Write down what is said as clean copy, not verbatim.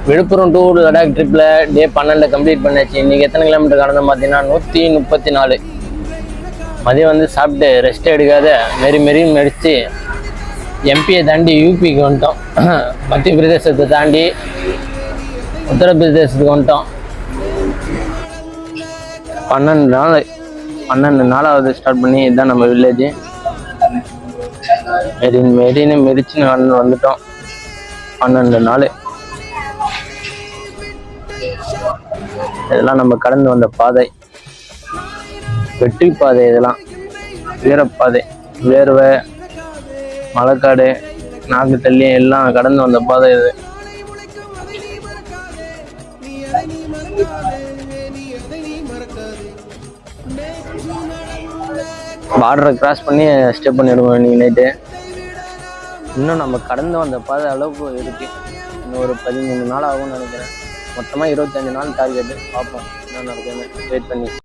Villupuram to Ladakh ட்ரிப்பில் டே 12 complete பண்ணியாச்சு. இன்றைக்கி எத்தனை கிலோமீட்டர் கடந்தோம் பார்த்தீங்கன்னா 134. மதியம் வந்து சாப்பிட்டு ரெஸ்ட் எடுக்காத மெரின்னு மெடிச்சு எம்பியை தாண்டி யூபிக்கு வந்துட்டோம். மத்திய பிரதேசத்தை தாண்டி உத்தரப்பிரதேசத்துக்கு வந்துட்டோம். 12 நாளாவது ஸ்டார்ட் பண்ணி இதுதான் நம்ம வில்லேஜ். மெரிச்சுன்னு வந்துட்டோம். 12 நாள். இதெல்லாம் நம்ம கடந்து வந்த பாதை, வெற்றி பாதை. இதெல்லாம் வீரப்பாதை. வேர்வை, மலைக்காடு, நாக்கு தள்ளி எல்லாம் கடந்து வந்த பாதை இது. பார்டரை கிராஸ் பண்ணி ஸ்டே பண்ணிடுவோம் இன்னைக்கு நைட்டு. இன்னும் நம்ம கடந்து வந்த பாதை அளவுக்கு இருக்கு. இன்னும் ஒரு 13 நாள் ஆகும்னு நினைக்கிறேன். மொத்தமாக 25 நாள் டார்கெட்டு. பார்ப்போம் என்ன நடக்குதுன்னு வெயிட் பண்ணி.